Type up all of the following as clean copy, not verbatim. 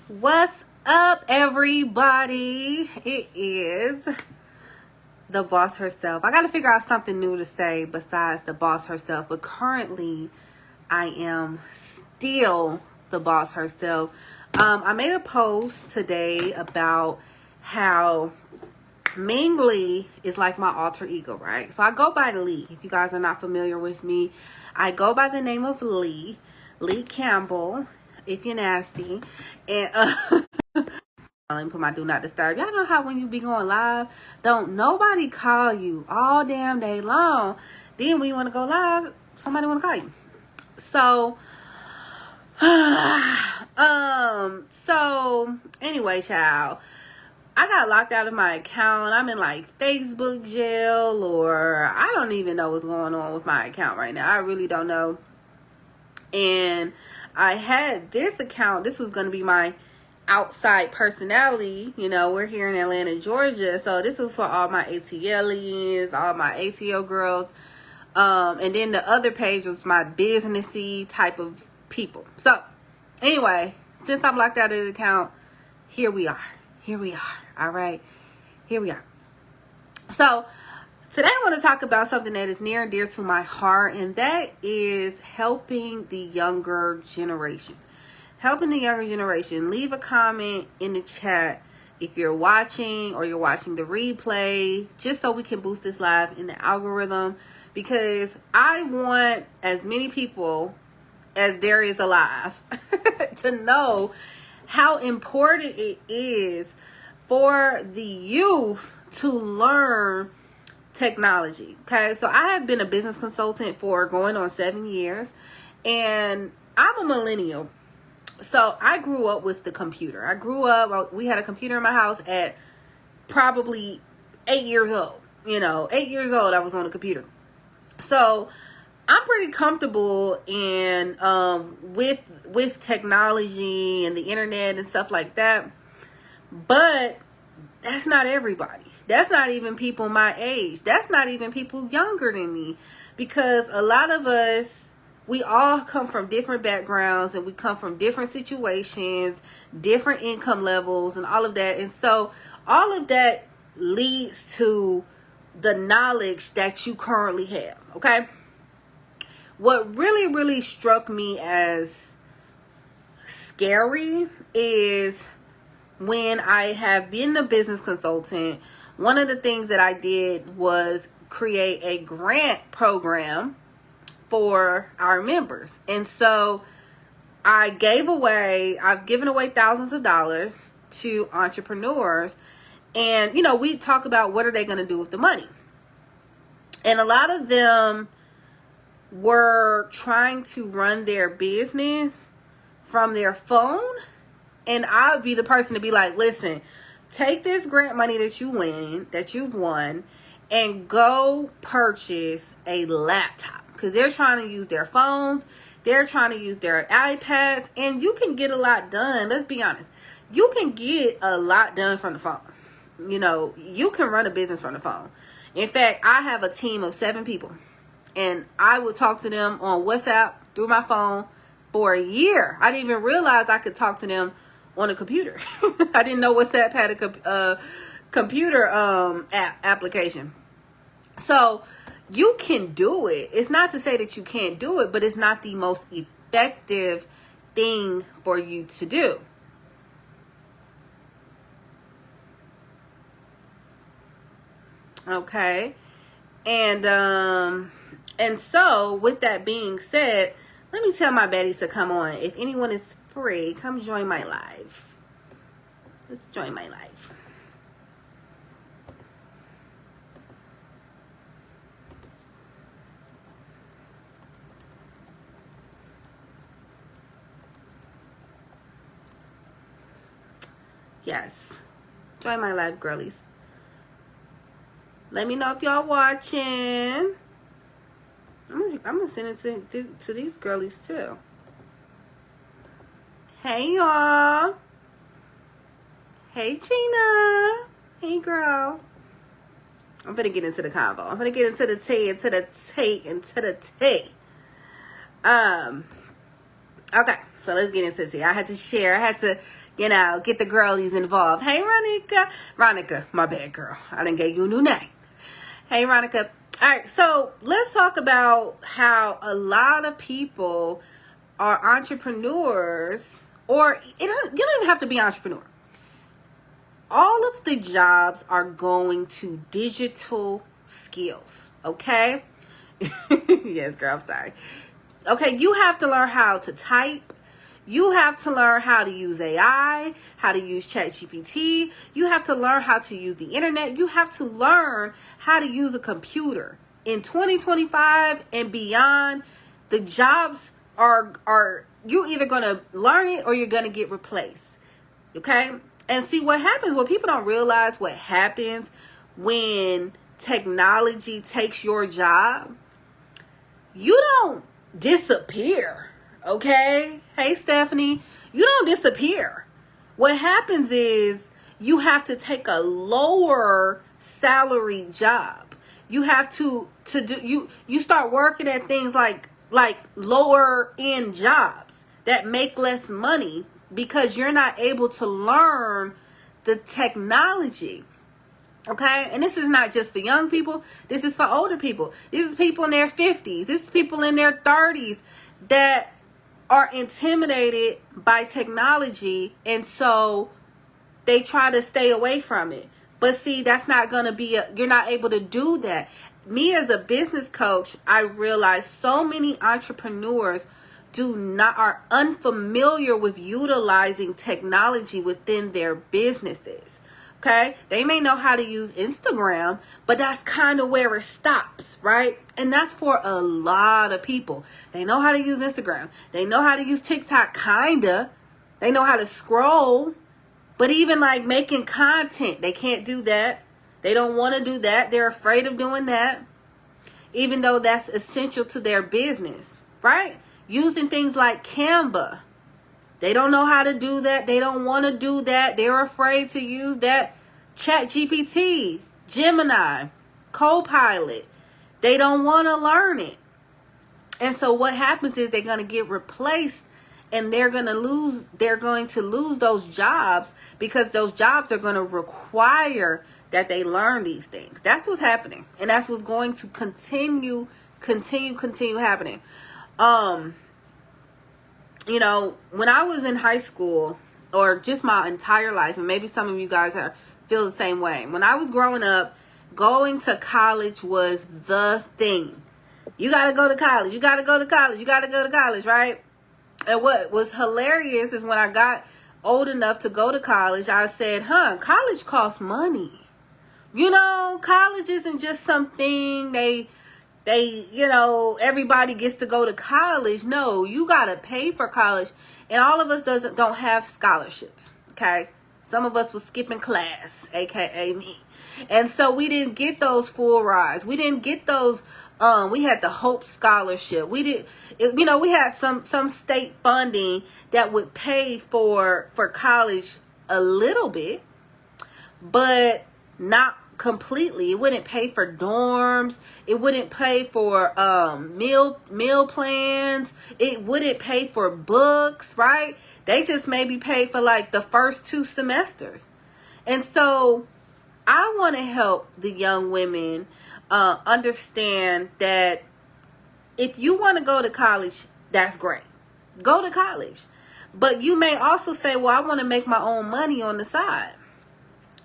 What's up, everybody? It is the boss herself. I got to figure out something new to say besides the boss herself, but currently I am still the boss herself. I made a post today about how Ming Lee is like my alter ego, right? So I go by Lee. If you guys are not familiar with me, I go by the name of Lee Campbell, if you're nasty. And let me put my do not disturb. Y'all know how when you be going live, don't nobody call you all damn day long. Then when you want to go live, somebody want to call you. So so anyway, child, I got locked out of my account. I'm in like Facebook jail, or I don't even know what's going on with my account right now. I really don't know. And I had this account. This was going to be my outside personality. You know, we're here in Atlanta, Georgia. So this was for all my ATLians, all my ATL girls. And then the other page was my businessy type of people. So anyway, since I'm locked out of the account, here we are. All right. Here we are. So today I want to talk about something that is near and dear to my heart, and that is helping the younger generation. Helping the younger generation. Leave a comment in the chat if you're watching or you're watching the replay, just so we can boost this live in the algorithm, because I want as many people as there is alive to know how important it is for the youth to learn technology. Okay, so I have been a business consultant for going on 7 years, and I'm a millennial. So I grew up with the computer. We had a computer in my house at probably 8 years old. 8 years old, I was on a computer. So I'm pretty comfortable in with technology and the internet and stuff like that. But that's not everybody. That's not even people my age. That's not even people younger than me. Because a lot of us, we all come from different backgrounds, and we come from different situations, different income levels, and all of that. And so all of that leads to the knowledge that you currently have. Okay? What really, really struck me as scary is when I have been a business consultant, one of the things that I did was create a grant program for our members. And so I've given away thousands of dollars to entrepreneurs. And, we talk about what are they going to do with the money. And a lot of them were trying to run their business from their phone. And I would be the person to be like, listen, take this grant money that you've won, and go purchase a laptop. Because they're trying to use their phones. They're trying to use their iPads. And you can get a lot done. Let's be honest. You can get a lot done from the phone. You can run a business from the phone. In fact, I have a team of 7 people. And I would talk to them on WhatsApp through my phone for a year. I didn't even realize I could talk to them on a computer. I didn't know WhatsApp had a computer application. So you can do it. It's not to say that you can't do it, but it's not the most effective thing for you to do. Okay. And so with that being said, let me tell my baddies to come on. If anyone is free, come join my live. Let's join my live. Yes. Join my live, girlies. Let me know if y'all watching. I'm gonna send it to these girlies too. Hey y'all. Hey Gina. Hey girl. I'm gonna get into the convo. I'm gonna get into the tea, into the tea. Okay, So let's get into this. I had to share. I had to, get the girlies involved. Hey, Ronica. Ronica, my bad, girl. I done gave you a new name. Hey, Ronica. All right, so let's talk about how a lot of people are entrepreneurs, or you don't even have to be an entrepreneur. All of the jobs are going to digital skills, okay? Yes, girl, I'm sorry. Okay, you have to learn how to type. You have to learn how to use AI, how to use ChatGPT. You have to learn how to use the internet. You have to learn how to use a computer. In 2025 and beyond, the jobs are you either going to learn it or you're going to get replaced. Okay? And see what happens, what people don't realize what happens when technology takes your job. You don't disappear. Okay? Hey, Stephanie, you don't disappear. What happens is you have to take a lower salary job. You have to do you start working at things like lower end jobs that make less money because you're not able to learn the technology. Okay? And this is not just for young people. This is for older people. This is people in their 50s. This is people in their 30s that are intimidated by technology, and so they try to stay away from it. But see, that's not going to be you're not able to do that. Me as a business coach, I realize so many entrepreneurs are unfamiliar with utilizing technology within their businesses. Okay, they may know how to use Instagram, but that's kind of where it stops, right? And that's for a lot of people. They know how to use Instagram. They know how to use TikTok, kinda. They know how to scroll, but even like making content, they can't do that. They don't want to do that. They're afraid of doing that, even though that's essential to their business, right? Using things like Canva. They don't know how to do that. They don't want to do that. They're afraid to use that. ChatGPT, Gemini, Copilot. They don't want to learn it. And so what happens is they're going to get replaced, and they're going to lose those jobs because those jobs are going to require that they learn these things. That's what's happening. And that's what's going to continue happening. When I was in high school, or just my entire life, and maybe some of you guys feel the same way. When I was growing up, going to college was the thing. You got to go to college. You got to go to college. You got to go to college, right? And what was hilarious is when I got old enough to go to college, I said, college costs money. College isn't just something everybody gets to go to college. No, you got to pay for college. And all of us don't have scholarships, okay? Some of us was skipping class, aka me. And so we didn't get those full rides. We didn't get those, we had the Hope Scholarship. We had some state funding that would pay for college a little bit, but not completely. It wouldn't pay for dorms. It wouldn't pay for meal plans. It wouldn't pay for books, right? They just maybe paid for like the first 2 semesters. And so I want to help the young women understand that if you want to go to college, that's great. Go to college. But you may also say, well, I want to make my own money on the side.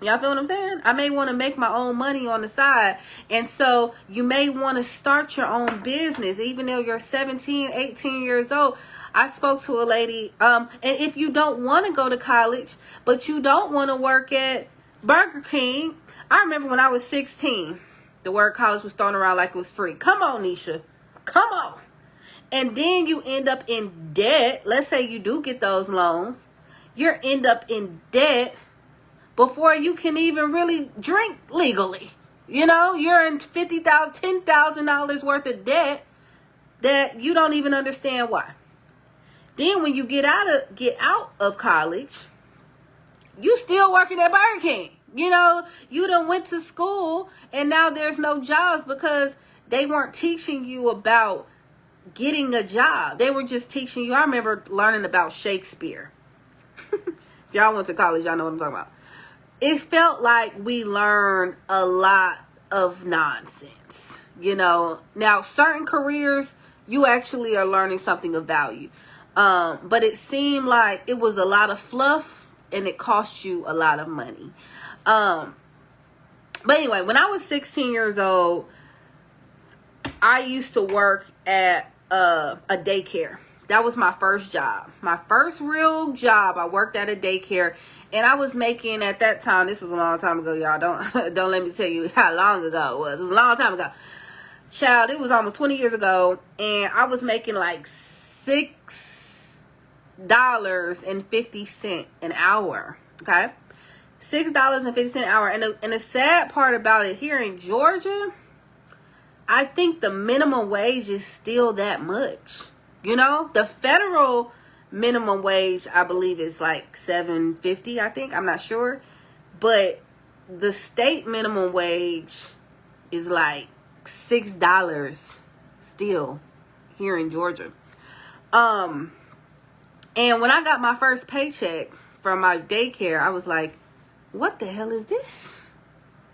Y'all feel what I'm saying? I may want to make my own money on the side. And so you may want to start your own business, even though you're 17, 18 years old. I spoke to a lady, and if you don't want to go to college, but you don't want to work at Burger King. I remember when I was 16, the word college was thrown around like it was free. Come on, Nisha. Come on. And then you end up in debt. Let's say you do get those loans. You end up in debt before you can even really drink legally. You're in $50,000, $10,000 worth of debt that you don't even understand why. Then when you get out of college, you still working at Burger King. You done went to school and now there's no jobs because they weren't teaching you about getting a job. They were just teaching you. I remember learning about Shakespeare. If y'all went to college, y'all know what I'm talking about. It felt like we learned a lot of nonsense. You know, now certain careers, you actually are learning something of value. But it seemed like it was a lot of fluff and it cost you a lot of money. But anyway, when I was 16 years old, I used to work at a daycare. That was my first job. My first real job. I worked at a daycare, and I was making, at that time, this was a long time ago, y'all. Don't let me tell you how long ago it was. It was a long time ago. Child, it was almost 20 years ago, and I was making like $6.50 an hour. Okay? $6.50 an hour. And the sad part about it, here in Georgia, I think the minimum wage is still that much. You know, the federal minimum wage, I believe, is like $7.50, I think. I'm not sure. But the state minimum wage is like $6 still here in Georgia. And when I got my first paycheck from my daycare, I was like, what the hell is this?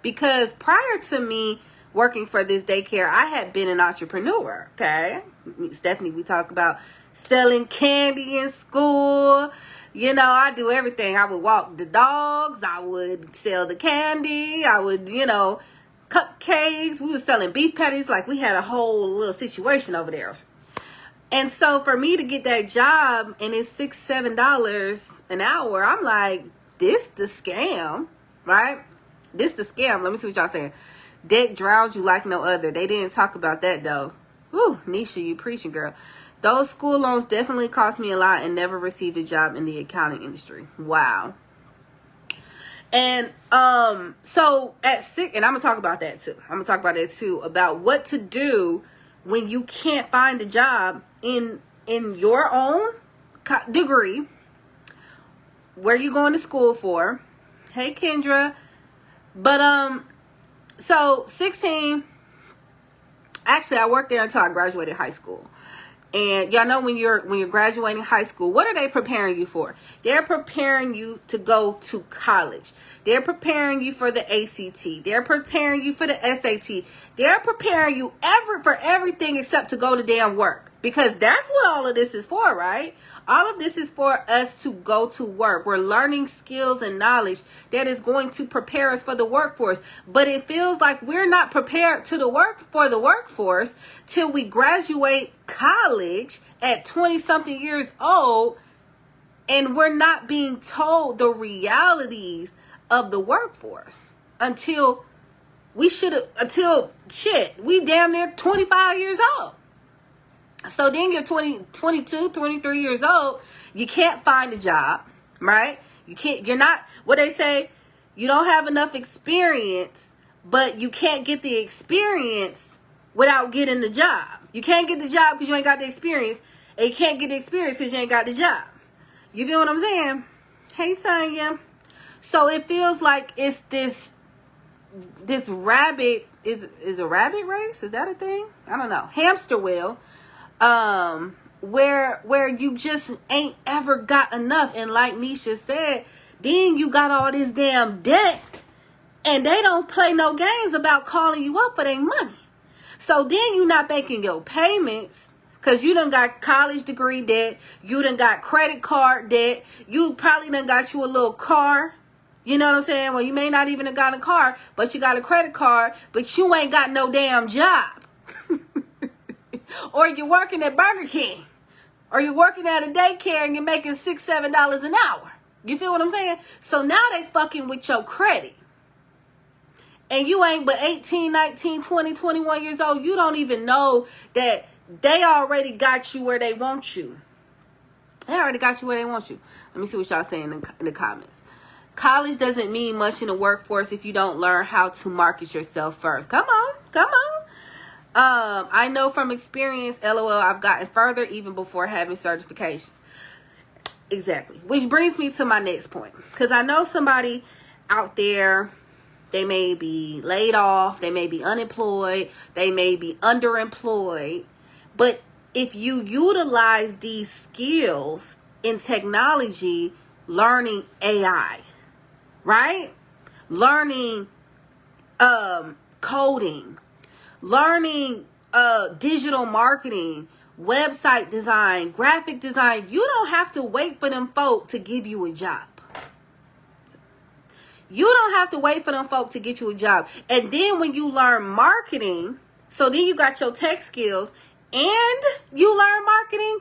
Because prior to me working for this daycare, I had been an entrepreneur, okay? Stephanie, we talk about selling candy in school. You know, I do everything. I would walk the dogs. I would sell the candy. I would, you know, cupcakes. We were selling beef patties. Like, we had a whole little situation over there. And so for me to get that job and it's $6, $7 an hour, I'm like, this the scam, right? This the scam. Let me see what y'all saying. Debt drowned you like no other. They didn't talk about that though. Whew, Nisha, you preaching, girl. Those school loans definitely cost me a lot and never received a job in the accounting industry. Wow. And so at 6, and I'm gonna talk about that too. About what to do when you can't find a job in your own degree. Where you going to school for? Hey, Kendra. But so 16. Actually, I worked there until I graduated high school. And y'all know when you're graduating high school, what are they preparing you for? They're preparing you to go to college. They're preparing you for the ACT. They're preparing you for the SAT. They're preparing you for everything except to go to damn work. Because that's what all of this is for, right? All of this is for us to go to work. We're learning skills and knowledge that is going to prepare us for the workforce. But it feels like we're not prepared for the workforce till we graduate college at 20-something years old, and we're not being told the realities of the workforce until we damn near 25 years old. So then you're 22, 23 years old. You can't find a job, right? You're not, what they say, you don't have enough experience, but you can't get the experience without getting the job. You can't get the job because you ain't got the experience, and you can't get the experience because you ain't got the job. You feel what I'm saying? Hey, Tanya. So it feels like it's this rabbit, is a rabbit race? Is that a thing? I don't know. Hamster wheel. Where you just ain't ever got enough. And like Nisha said, then you got all this damn debt, and they don't play no games about calling you up for their money. So then you not making your payments because you done got college degree debt. You done got credit card debt. You probably done got you a little car. You know what I'm saying? Well, you may not even have got a car, but you got a credit card, but you ain't got no damn job. Or you're working at Burger King. Or you're working at a daycare and you're making $6, $7 an hour. You feel what I'm saying? So now they fucking with your credit. And you ain't but 18, 19, 20, 21 years old. You don't even know that they already got you where they want you. They already got you where they want you. Let me see what y'all saying in the comments. College doesn't mean much in the workforce if you don't learn how to market yourself first. Come on. I know from experience, LOL, I've gotten further even before having certifications. Exactly. Which brings me to my next point. Because I know somebody out there, they may be laid off, they may be unemployed, they may be underemployed, but if you utilize these skills in technology, learning AI, right? Learning coding, learning digital marketing, website design, graphic design, you don't have to wait for them folk to give you a job. You don't have to wait for them folk to get you a job. And then when you learn marketing, so then you got your tech skills and you learn marketing,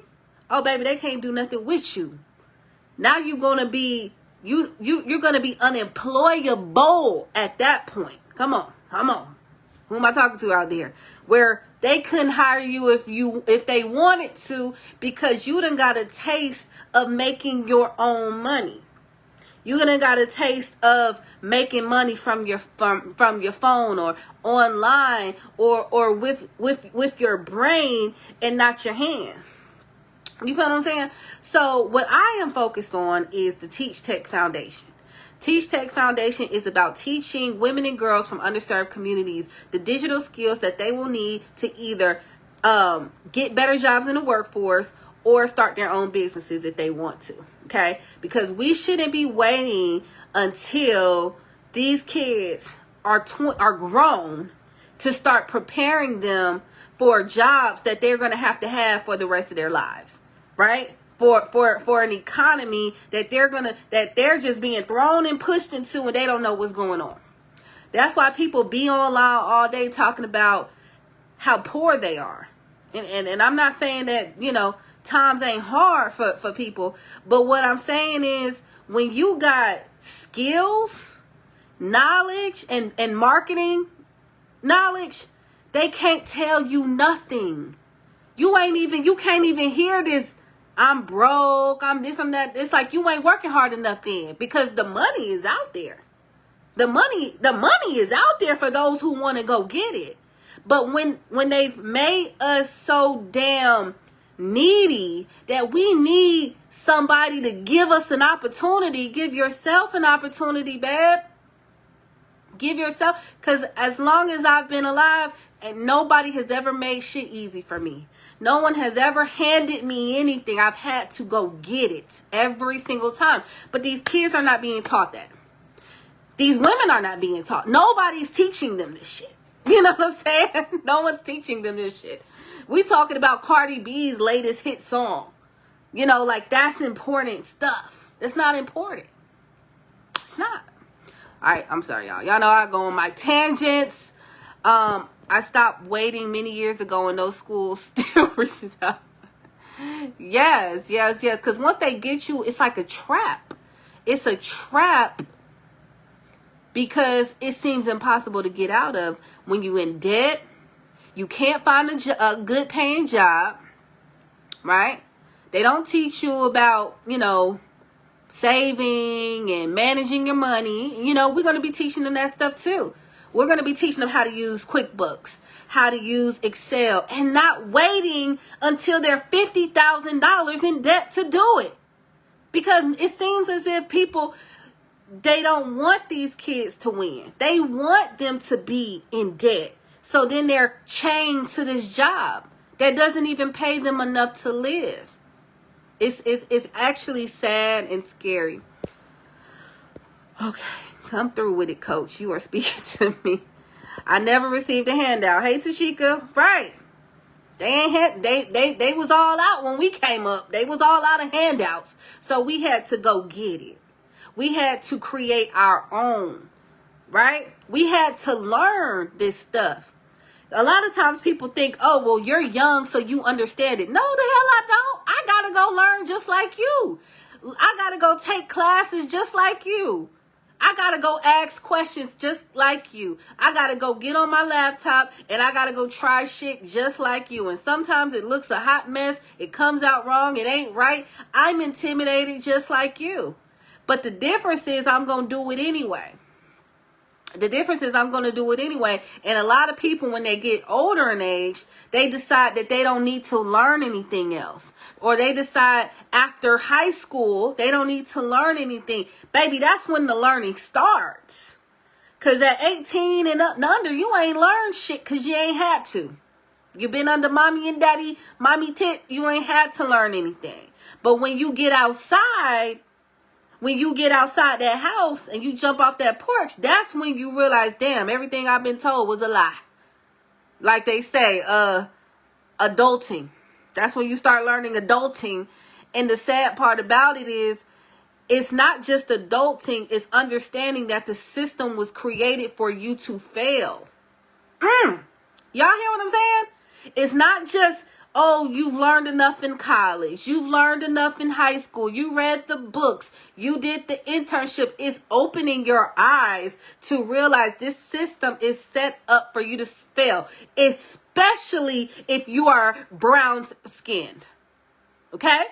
oh baby, they can't do nothing with you. Now you're gonna be you're gonna be unemployable at that point. Come on. Who am I talking to out there? Where they couldn't hire you if they wanted to, because you done got a taste of making your own money. You done got a taste of making money from your phone or online or with your brain and not your hands. You feel what I'm saying? So what I am focused on is the Teach Tech Foundation. Teach Tech Foundation is about teaching women and girls from underserved communities the digital skills that they will need to either get better jobs in the workforce or start their own businesses if they want to. Okay? Because we shouldn't be waiting until these kids are grown to start preparing them for jobs that they're going to have for the rest of their lives. Right? For an economy that they're just being thrown and pushed into and they don't know what's going on. That's why people be online all day talking about how poor they are. And I'm not saying that, times ain't hard for people, but what I'm saying is when you got skills, knowledge, and marketing knowledge, they can't tell you nothing. You can't even hear this, I'm broke, I'm this, I'm that. It's like you ain't working hard enough then, because the money is out there. The money is out there for those who want to go get it. But when they've made us so damn needy that we need somebody to give us an opportunity, give yourself an opportunity, babe. Give yourself, because as long as I've been alive, and nobody has ever made shit easy for me. No one has ever handed me anything. I've had to go get it every single time. But these kids are not being taught that. These women are not being taught. Nobody's teaching them this shit. You know what I'm saying? No one's teaching them this shit. We talking about Cardi B's latest hit song. Like that's important stuff. It's not important. It's not. All right, I'm sorry, y'all. Y'all know I go on my tangents. I stopped waiting many years ago and those schools still reaches out. Yes. Because once they get you, it's like a trap. It's a trap because it seems impossible to get out of. When you're in debt, you can't find a good paying job, right? They don't teach you about, saving and managing your money. We're going to be teaching them that stuff too. We're going to be teaching them how to use QuickBooks, how to use Excel, and not waiting until they're $50,000 in debt to do it. Because it seems as if people, they don't want these kids to win. They want them to be in debt. So then they're chained to this job that doesn't even pay them enough to live. It's actually sad and scary. Okay, come through with it, coach. You are speaking to me. I never received a handout. Hey, Tashika. Right. They was all out when we came up. They was all out of handouts. So we had to go get it. We had to create our own. Right? We had to learn this stuff. A lot of times people think, oh, well, you're young, so you understand it. No, the hell I don't. I got to go learn just like you. I got to go take classes just like you. I got to go ask questions just like you. I got to go get on my laptop and I got to go try shit just like you. And sometimes it looks a hot mess. It comes out wrong. It ain't right. I'm intimidated just like you. But the difference is I'm going to do it anyway. The difference is I'm going to do it anyway. And a lot of people, when they get older in age, they decide that they don't need to learn anything else. Or they decide after high school, they don't need to learn anything. Baby, that's when the learning starts. Because at 18 and up and under, you ain't learned shit because you ain't had to. You've been under mommy and daddy, mommy tit, you ain't had to learn anything. But when you get outside, that house and you jump off that porch, that's when you realize, damn, everything I've been told was a lie. Like they say, adulting. That's when you start learning adulting. And the sad part about it is, it's not just adulting, it's understanding that the system was created for you to fail. Y'all hear what I'm saying? It's not just, oh, you've learned enough in college. You've learned enough in high school. You read the books. You did the internship. It's opening your eyes to realize this system is set up for you to fail, especially if you are brown skinned. Okay?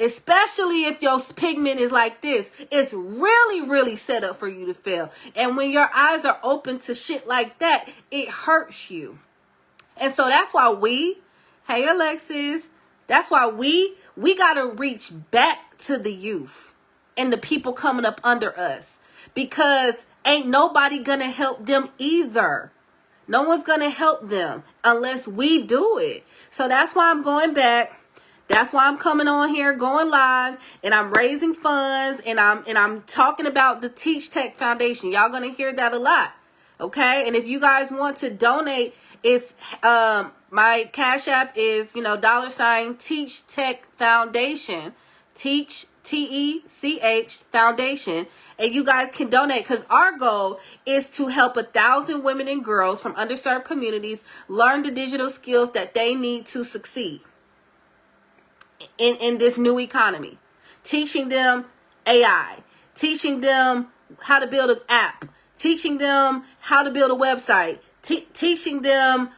Especially if your pigment is like this. It's really, really set up for you to fail. And when your eyes are open to shit like that, it hurts you. And so that's why hey Alexis, that's why we got to reach back to the youth and the people coming up under us. Because ain't nobody gonna help them either. No one's gonna help them unless we do it. So that's why I'm going back. That's why I'm coming on here, going live, and I'm raising funds, and I'm talking about the Teach Tech Foundation. Y'all gonna hear that a lot, okay? And if you guys want to donate, it's my Cash App is $ Teach Tech Foundation, Teach TECH Foundation, and you guys can donate because our goal is to help 1,000 women and girls from underserved communities learn the digital skills that they need to succeed in this new economy. Teaching them AI, teaching them how to build an app, teaching them how to build a website, teaching them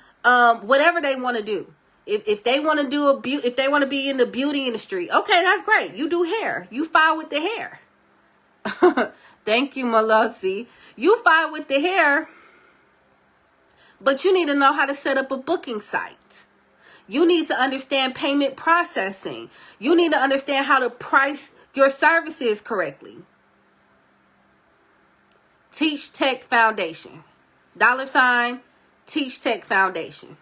whatever they want to do. If they want to do if they want to be in the beauty industry, okay, that's great. You do hair. You file with the hair. Thank you, Melossi. You file with the hair, but you need to know how to set up a booking site. You need to understand payment processing. You need to understand how to price your services correctly. Teach Tech Foundation. $ Teach Tech Foundation.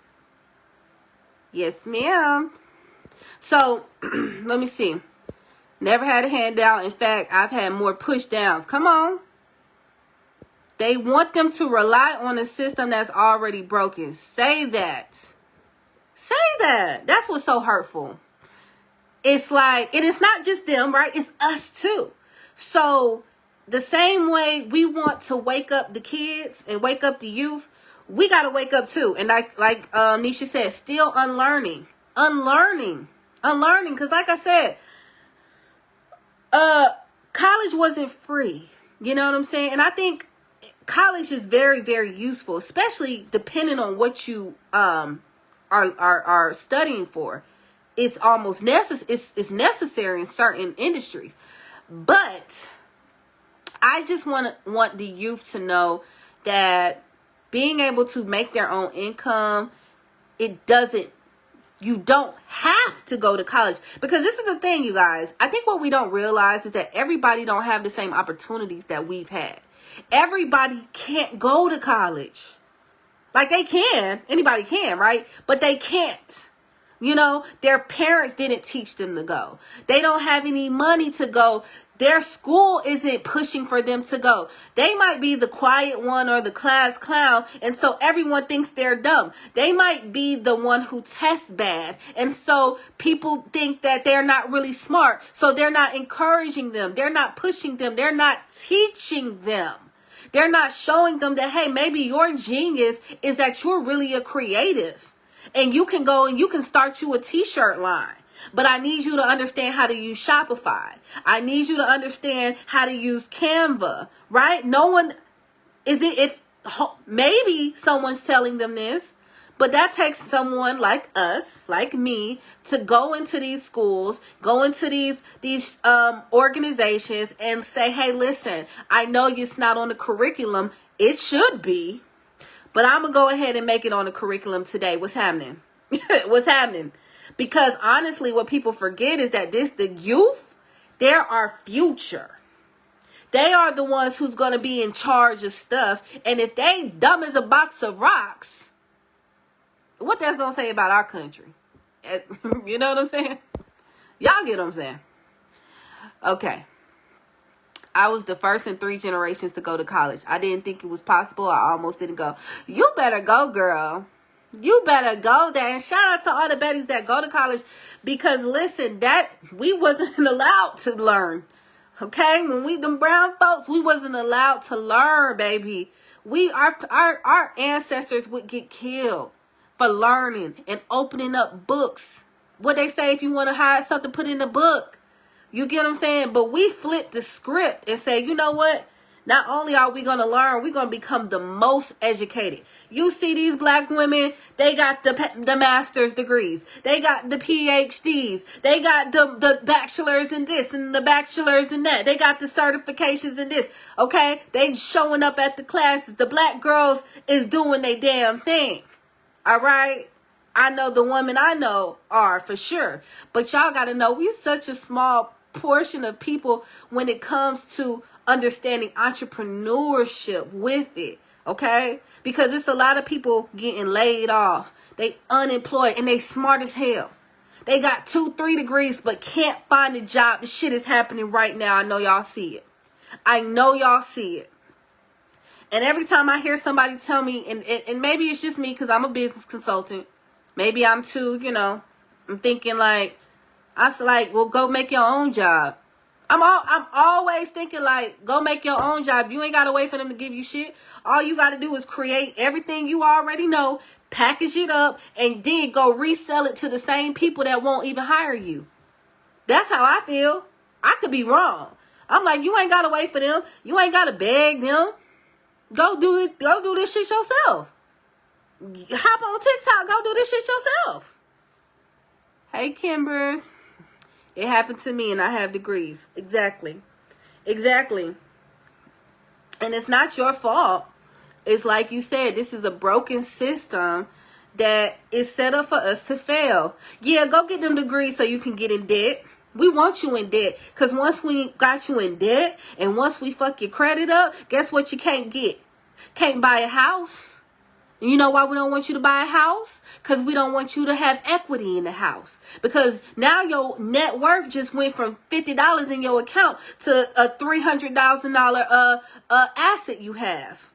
Yes, ma'am. So, let me see. Never had a handout. In fact, I've had more push downs. Come on. They want them to rely on a system that's already broken. Say that. Say that. That's what's so hurtful. It's like, and it's not just them, right? It's us too. So the same way we want to wake up the kids and wake up the youth, we got to wake up too. And like Nisha said, still unlearning. Because like I said, college wasn't free. You know what I'm saying? And I think college is very, very useful, especially depending on what you are studying for. It's almost it's necessary in certain industries. But I just want the youth to know that being able to make their own income, you don't have to go to college. Because this is the thing, you guys. I think what we don't realize is that everybody don't have the same opportunities that we've had. Everybody can't go to college. Like they can. Anybody can, right? But they can't. You know, their parents didn't teach them to go. They don't have any money to go. Their school isn't pushing for them to go. They might be the quiet one or the class clown, and so everyone thinks they're dumb. They might be the one who tests bad, and so people think that they're not really smart, so they're not encouraging them. They're not pushing them. They're not teaching them. They're not showing them that, hey, maybe your genius is that you're really a creative, and you can go and you can start you a t-shirt line. But I need you to understand how to use Shopify. I need you to understand how to use Canva, right? No one maybe someone's telling them this, but that takes someone like us, like me, to go into these schools, go into these organizations and say, hey, listen, I know it's not on the curriculum. It should be, but I'm going to go ahead and make it on the curriculum today. What's happening? What's happening? Because honestly, what people forget is that the youth, they're our future. They are the ones who's going to be in charge of stuff. And if they dumb as a box of rocks, what that's gonna say about our country? You know what I'm saying? Y'all get what I'm saying? Okay. I was the first in 3 generations to go to college. I didn't think it was possible. I almost didn't go. You better go, girl. You better go there. And shout out to all the baddies that go to college, because listen, that we wasn't allowed to learn. Okay? When we them brown folks, we wasn't allowed to learn, baby. Our ancestors would get killed for learning and opening up books. What they say, if you want to hide something, put in the book. You get what I'm saying? But we flip the script and say, you know what? Not only are we going to learn, we're going to become the most educated. You see these black women, they got the master's degrees. They got the PhDs. They got the bachelors in this and the bachelors in that. They got the certifications in this. Okay? They showing up at the classes. The black girls is doing their damn thing. All right? I know the women I know are for sure. But y'all got to know, we such a small portion of people when it comes to understanding entrepreneurship with it. Okay? Because it's a lot of people getting laid off. They unemployed and they smart as hell. They got 2-3 degrees but can't find a job. This shit is happening right now. I know y'all see it. I know y'all see it. And every time I hear somebody tell me, and maybe it's just me because I'm a business consultant. Maybe I'm too, I'm thinking like, I was like, well, go make your own job. I'm always thinking like, go make your own job. You ain't got to wait for them to give you shit. All you got to do is create everything you already know, package it up, and then go resell it to the same people that won't even hire you. That's how I feel. I could be wrong. I'm like, you ain't got to wait for them. You ain't got to beg them. Go do it. Go do this shit yourself. Hop on TikTok. Go do this shit yourself. Hey, Kimber. It happened to me and I have degrees. Exactly. And it's not your fault. It's like you said, this is a broken system that is set up for us to fail. Yeah, go get them degrees so you can get in debt. We want you in debt. Because once we got you in debt and once we fuck your credit up, guess what you can't get? Can't buy a house. You know why we don't want you to buy a house? Because we don't want you to have equity in the house. Because now your net worth just went from $50 in your account to a $300,000 asset you have.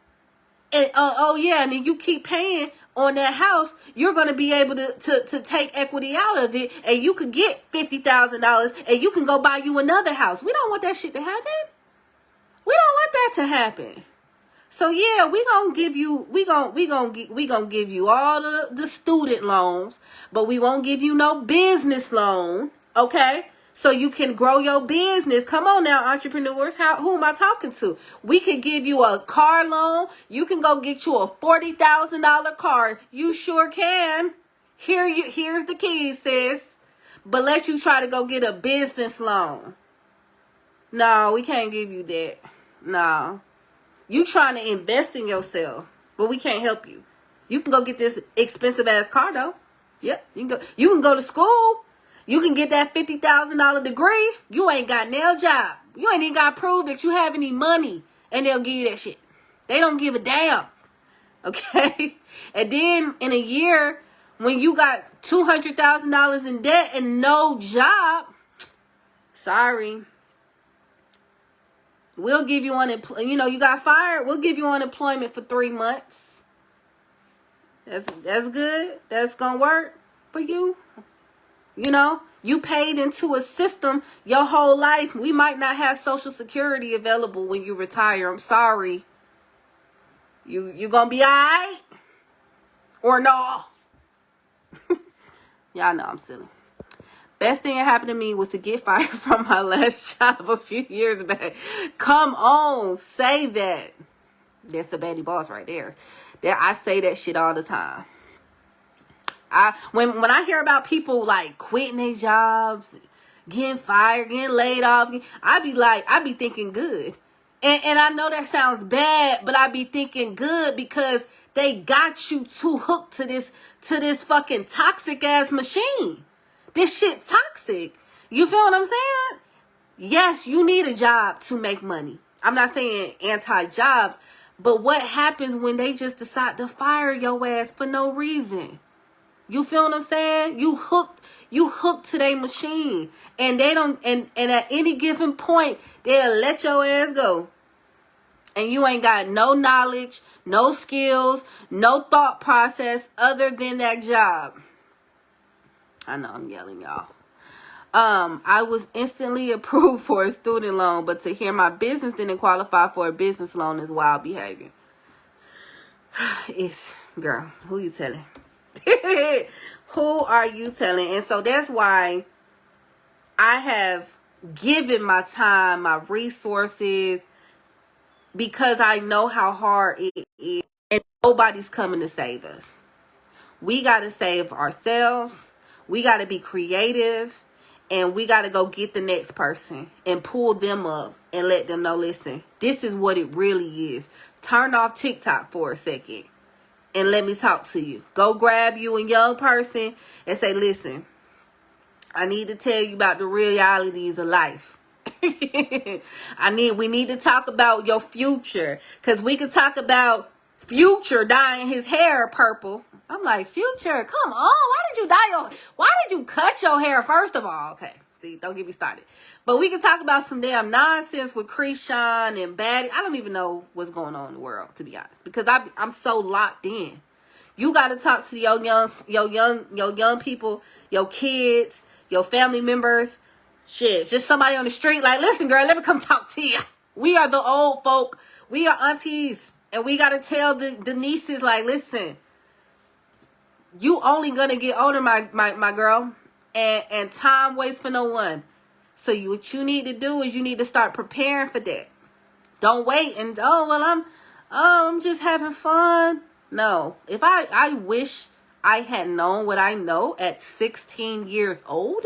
And and then you keep paying on that house, you're going to be able to take equity out of it, and you could get $50,000 and you can go buy you another house. We don't want that shit to happen. We don't want that to happen. So yeah, we gonna give you all the student loans, but we won't give you no business loan, okay? So you can grow your business. Come on now, entrepreneurs. Who am I talking to? We could give you a car loan. You can go get you a $40,000 car. You sure can. Here's the keys, sis. But let you try to go get a business loan. No, we can't give you that. No. You trying to invest in yourself, but we can't help you. You can go get this expensive ass car though. Yep, you can go to school. You can get that $50,000 degree. You ain't got no job. You ain't even got to prove that you have any money, and they'll give you that shit. They don't give a damn. Okay? And then in a year, when you got $200,000 in debt and no job, sorry. We'll give you you got fired. We'll give you unemployment for 3 months. That's good. That's gonna work for you. You paid into a system your whole life. We might not have Social Security available when you retire. I'm sorry. You gonna be all right? Or no? Y'all know I'm silly. Best thing that happened to me was to get fired from my last job a few years back. Come on, say that. That's the baddie boss right there. I say that shit all the time. When I hear about people like quitting their jobs, getting fired, getting laid off, I be thinking good. And I know that sounds bad, but I be thinking good because they got you too hooked to this fucking toxic ass machine. This shit toxic. You feel what I'm saying? Yes, you need a job to make money. I'm not saying anti-jobs, but what happens when they just decide to fire your ass for no reason? You feel what I'm saying? You hooked to their machine. And they don't, and at any given point, they'll let your ass go. And you ain't got no knowledge, no skills, no thought process other than that job. I know I'm yelling, y'all. I was instantly approved for a student loan, but to hear my business didn't qualify for a business loan is wild behavior. It's, girl, who you telling? Who are you telling? And so that's why I have given my time, my resources, because I know how hard it is, and nobody's coming to save us. We got to save ourselves. We got to be creative, and we got to go get the next person and pull them up and let them know, listen, this is what it really is. Turn off TikTok for a second and let me talk to you. Go grab you a young person and say, listen, I need to tell you about the realities of life. We need to talk about your future, because we could talk about Future dyeing his hair purple. I'm like, Future, come on. Why did you cut your hair, first of all? Okay, see, don't get me started. But we can talk about some damn nonsense with Krishan and Batty. I don't even know what's going on in the world, to be honest, because I'm so locked in. You got to talk to your young people, your kids, your family members. Shit, just somebody on the street like, listen, girl, let me come talk to you. We are the old folk. We are aunties. And we got to tell the nieces, like, listen, you only going to get older, my girl. And time waits for no one. So what you need to do is you need to start preparing for that. Don't wait and, I'm just having fun. No. If I wish I had known what I know at 16 years old.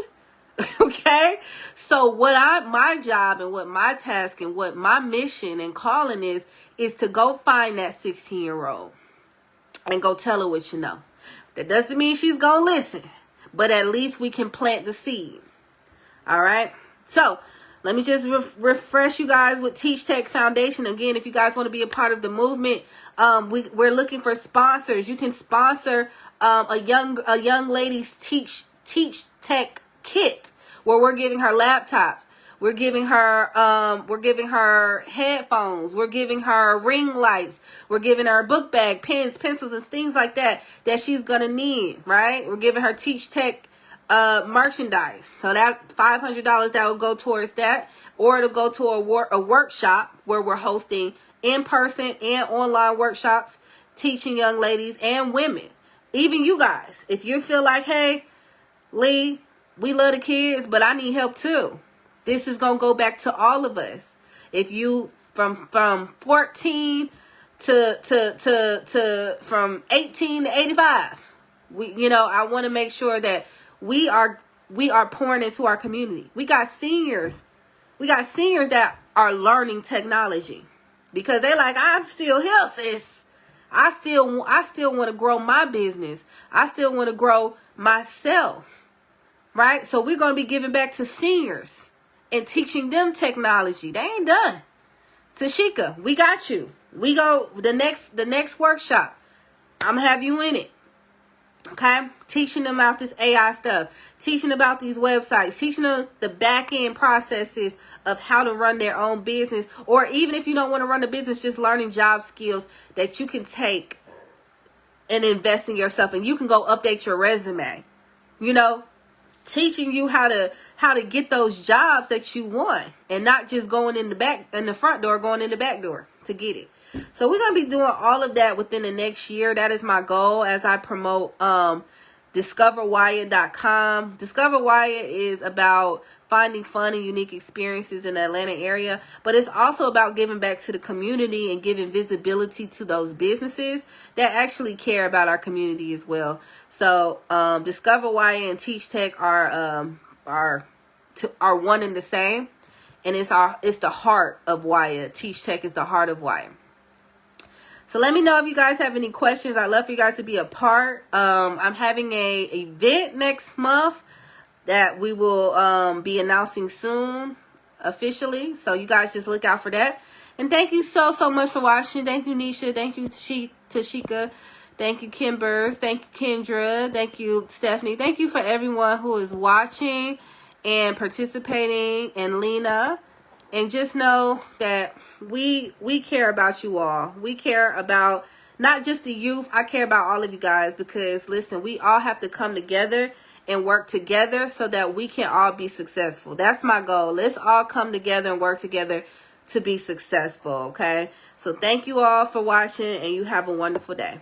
Okay, so my job and what my task and what my mission and calling is to go find that 16-year-old and go tell her what you know. That doesn't mean she's gonna listen, but at least we can plant the seed. All right, so let me just refresh you guys with Teach Tech Foundation. Again, if you guys want to be a part of the movement, we're looking for sponsors. You can sponsor a young lady's Teach Tech kit, where we're giving her laptop, we're giving her headphones, we're giving her ring lights, we're giving her a book bag, pens, pencils, and things like that she's gonna need, right? We're giving her Teach Tech merchandise, so that $500 that will go towards that, or it'll go to a workshop where we're hosting in-person and online workshops teaching young ladies and women, even you guys, if you feel like, hey, Lee, we love the kids, but I need help too. This is going to go back to all of us. If you from 14 to from 18 to 85, I want to make sure that we are pouring into our community. We got seniors that are learning technology because they like, I'm still here, sis. I still want to grow my business. I still want to grow myself. Right? So we're going to be giving back to seniors and teaching them technology. They ain't done. Tashika, we got you. We go the next workshop. I'm going to have you in it. Okay? Teaching them about this AI stuff. Teaching about these websites. Teaching them the back end processes of how to run their own business. Or even if you don't want to run a business, just learning job skills that you can take and invest in yourself. And you can go update your resume. Teaching you how to get those jobs that you want, and not just going in the front door, going in the back door to get it. So we're going to be doing all of that within the next year. That is my goal as I promote DiscoverWyatt.com. Discover Wyatt is about finding fun and unique experiences in the Atlanta area, but it's also about giving back to the community and giving visibility to those businesses that actually care about our community as well. So Discover Wyatt and Teach Tech are one and the same, and it's the heart of Wyatt. Teach Tech is the heart of Wyatt. So let me know if you guys have any questions. I'd love for you guys to be a part. I'm having a event next month that we will be announcing soon officially. So you guys just look out for that. And thank you so much for watching. Thank you, Nisha. Thank you, Tashika. Thank you, Kimbers. Thank you, Kendra. Thank you, Stephanie. Thank you for everyone who is watching and participating, and Lena. And just know that we care about you all. We care about not just the youth. I care about all of you guys, because listen, we all have to come together and work together so that we can all be successful. That's my goal. Let's all come together and work together to be successful, okay? So thank you all for watching, and you have a wonderful day.